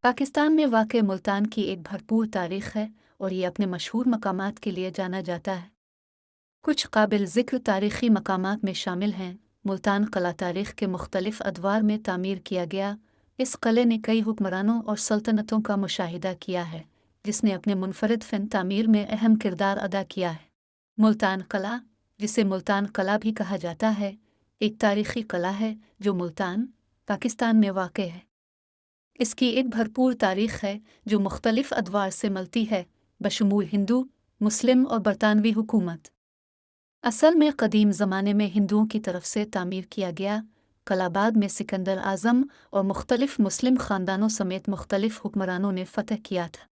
पाकिस्तान में वाक़ मुल्तान की एक भरपूर तारीख़ है और ये अपने मशहूर मकामात के लिए जाना जाता है। कुछ काबिल ज़िक्र तारीख़ी मकामात में शामिल हैं। मुल्तान क़िला तारीख़ के मुख्तलिफ़ अदवार में तामीर किया गया। इस क़िले ने कई हुक्मरानों और सल्तनतों का मुशाहिदा किया है, जिसने अपने मुनफ़रिद फ़न तामीर में अहम किरदार अदा किया है। मुल्तान क़िला, जिसे मुल्तान क़िला भी कहा जाता है, एक तारीख़ी क़िला है जो मुल्तान, पाकिस्तान में वाक़ है। इसकी एक भरपूर तारीख़ है जो मुख्तलिफ़ अदवार से मिलती है, बशमूल हिंदू, मुस्लिम और बरतानवी हुकूमत। असल में क़दीम ज़माने में हिंदुओं की तरफ से तामीर किया गया। क़िला बाद में सिकंदर आज़म और मुख्तलिफ़ मुस्लिम ख़ानदानों समेत मुख्तलिफ़ हुक्मरानों ने फ़तह किया था।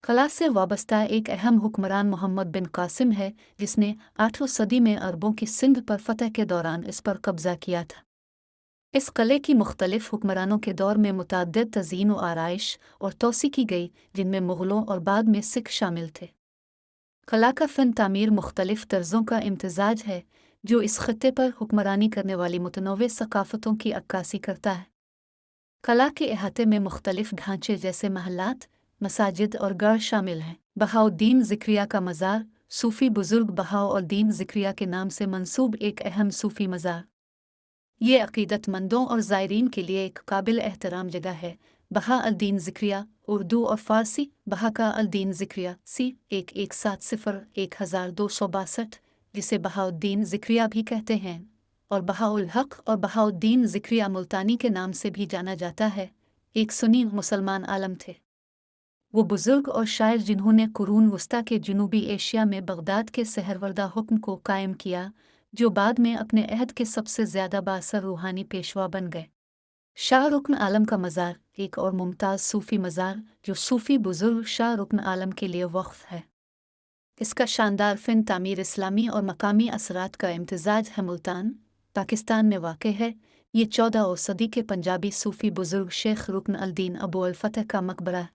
क़िला से वाबस्ता एक अहम हुक्मरान मोहम्मद बिन कासिम है, जिसने 8वीं सदी में अरबों की सिंध पर फ़तह के दौरान इस पर कब्ज़ा किया था। इस क़िले की मुख्तलिफ़ हुक्मरानों के दौर में मुतअद्दिद तज़ीन व आराइश और तोसी की गई, जिनमें मुग़लों और बाद में सिख शामिल थे। क़िला का फ़न तामीर मुख्तलिफ़ तर्ज़ों का इम्तिज़ाज है, जो इस ख़ित्ते पर हुक्मरानी करने वाली मुतनव्वे सक़ाफ़तों की अक्कासी करता है। क़िला के अहाते में मुख्तलिफ़ ढांचे जैसे महल्लात, मसाजिद और गढ़ शामिल हैं। बहाउद्दीन ज़िक्रिया का मज़ार, सूफ़ी बुज़ुर्ग बहाउद्दीन ज़िक्रिया के नाम से मंसूब एक अहम सूफ़ी मज़ार। ये अक़ीदतमंदों और ज़ायरीन के लिए एक काबिल एहतराम जगह है। बहाउद्दीन ज़िक्रिया, उर्दू और फ़ारसी बहाउद्दीन ज़िक्रिया, सी 1170-1262, जिसे बहाउद्दीन ज़िक्रिया भी कहते हैं, और बहाउल हक़ और बहाउद्दीन ज़िक्रिया मुल्तानी के नाम से भी जाना जाता है, एक सुन्नी मुसलमान आलम थे। वो बुज़ुर्ग और शायर जिन्होंने कुरून वस्ता के जनूबी एशिया में बगदाद के सहरवर्दा हुक्म को कायम किया, जो बाद में अपने अहद के सबसे ज़्यादा बाअसर रूहानी पेशवा बन गए। शाह रुक्न आलम का मज़ार, एक और मुमताज़ सूफ़ी मज़ार जो सूफ़ी बुज़ुर्ग शाह रुक्न आलम के लिए वक़्फ़ है। इसका शानदार फ़िन तामीर इस्लामी और मकामी असरात का इम्तिज़ाज है। मुल्तान, पाकिस्तान में वाक़ है। ये 14वीं सदी के पंजाबी सूफ़ी बुज़ुर्ग शेख रुक्न अल-दीन अबू अल-फ़तह का मकबरा।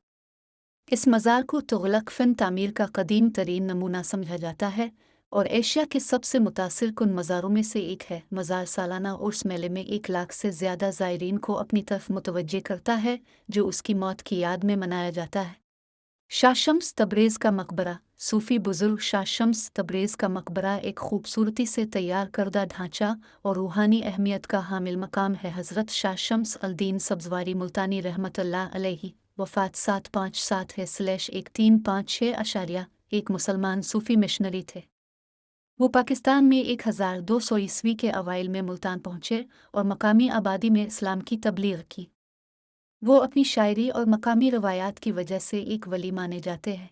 इस मज़ार को तुग़लक फ़िन तामीर का क़दीम तरीन नमूना समझा जाता है और एशिया के सबसे मुतासिर कुन मज़ारों में से एक है। मज़ार सालाना उर्स मेले में 1 लाख से ज़्यादा ज़ायरीन को अपनी तरफ मुतवज्जे करता है, जो उसकी मौत की याद में मनाया जाता है। शाह शम्स तबरेज़ का मकबरा, सूफ़ी बुज़ुर्ग शाह शम्स तबरेज़ का मकबरा एक खूबसूरती से तैयार करदा ढांचा और रूहानी अहमियत का हामिल मकाम है। हज़रत शाह शम्स अल-दीन सब्ज़वारी मुल्तानी रहमतुल्लाह अलैहि वफ़ात 757-1356 एक मुसलमान सूफ़ी मिशनरी थे। वो पाकिस्तान में 1200 ईस्वी के अवाइल में मुल्तान पहुँचे और मकामी आबादी में इस्लाम की तबलीग की। वो अपनी शायरी और मकामी रवायात की वजह से एक वली माने जाते हैं।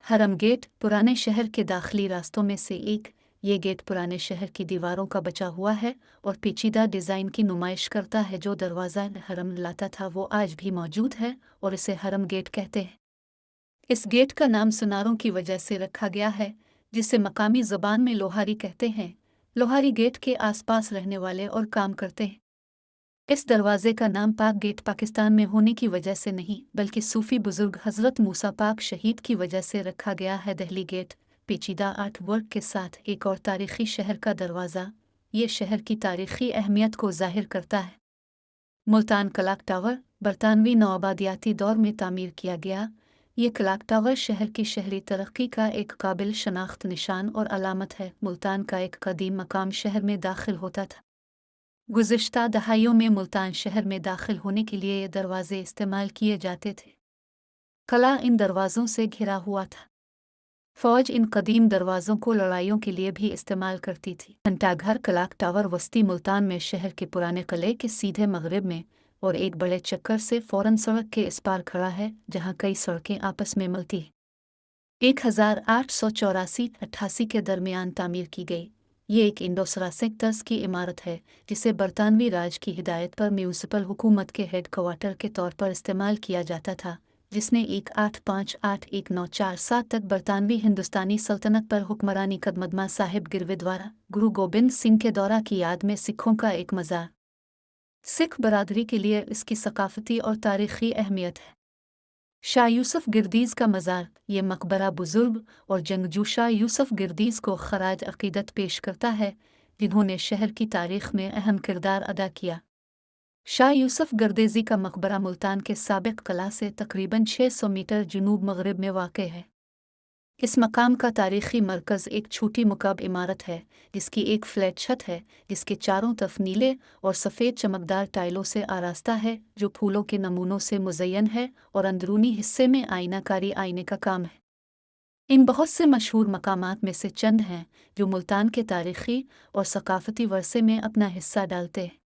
हरम गेट पुराने शहर के दाखिली रास्तों में से एक। ये गेट पुराने शहर की दीवारों का बचा हुआ है और पेचीदा डिज़ाइन की नुमाइश करता है। जो दरवाज़ा हरम लाता था वो आज भी मौजूद है और इसे हरम गेट कहते हैं। इस गेट का नाम सुनारों की वजह से रखा गया है, जिसे मकामी ज़बान में लोहारी कहते हैं। लोहारी गेट के आसपास रहने वाले और काम करते हैं। इस दरवाज़े का नाम पाक गेट पाकिस्तान में होने की वजह से नहीं, बल्कि सूफ़ी बुज़ुर्ग हज़रत मूसा पाक शहीद की वजह से रखा गया है। दहली गेट पेचीदा आर्ट वर्क के साथ एक और तारीख़ी शहर का दरवाज़ा, ये शहर की तारीख़ी अहमियत को ज़ाहिर करता है। मुल्तान क्लॉक टावर बरतानवी नौआबादियाती दौर में तामीर किया गया। ये क्लॉक टावर शहर की शहरी तरक्की का एक काबिल शनाख्त निशान और अलामत है। मुल्तान का एक कदीम मकाम शहर में दाखिल होता था। गुज़िश्ता दहाइयों में मुल्तान शहर में दाखिल होने के लिए ये दरवाज़े इस्तेमाल किए जाते थे। किला इन दरवाज़ों से घिरा हुआ था। फ़ौज इन कदीम दरवाज़ों को लड़ाइयों के लिए भी इस्तेमाल करती थी। घंटाघर क्लॉक टावर वस्ती मुल्तान में शहर के पुराने किले के सीधे मगरिब में और एक बड़े चक्कर से फ़ौरन सड़क के इस पार खड़ा है, जहाँ कई सड़कें आपस में मिलती हैं। 1884-88 के दरमियान तामीर की गई। ये एक इंडो-सरासिक तर्ज की इमारत है, जिसे बरतानवी राज की हिदायत पर म्यूनिसिपल हुकूमत के हेड क्वार्टर के तौर पर इस्तेमाल किया जाता था, जिसने 1858-1947 तक बरतानवी हिंदुस्तानी सल्तनत पर हुक्मरानी कदमदमा साहिब गिरवे द्वारा गुरु गोबिंद सिंह के दौरा की याद में सिखों का एक मज़ार। सिख बरादरी के लिए इसकी सकाफ़ती और तारीख़ी अहमियत है। शाह यूसुफ गिरदीज़ का मज़ार, ये मकबरा बुज़ुर्ग और जंगजू शाह यूसुफ गिरदीज़ को ख़राज अक़ीदत पेश करता है, जिन्होंने शहर की तारीख़ में अहम किरदार अदा किया। शाह यूसुफ गर्देजी का मकबरा मुल्तान के साबिक कला से तकरीबन 600 मीटर जुनूब मगरब में वाक़ है। इस मकाम का तारीख़ी मरकज़ एक छोटी मुकब इमारत है जिसकी एक फ्लैट छत है, जिसके चारों तरफ नीले और सफ़ेद चमकदार टाइलों से आरास्ता है जो फूलों के नमूनों से मुज़य्यन है, और अंदरूनी हिस्से में आईनाकारी आईने का काम है। इन बहुत से मशहूर मकामात में से चंद हैं जो मुल्तान के तारीख़ी और सकाफ़ती वर्से में अपना हिस्सा डालते हैं।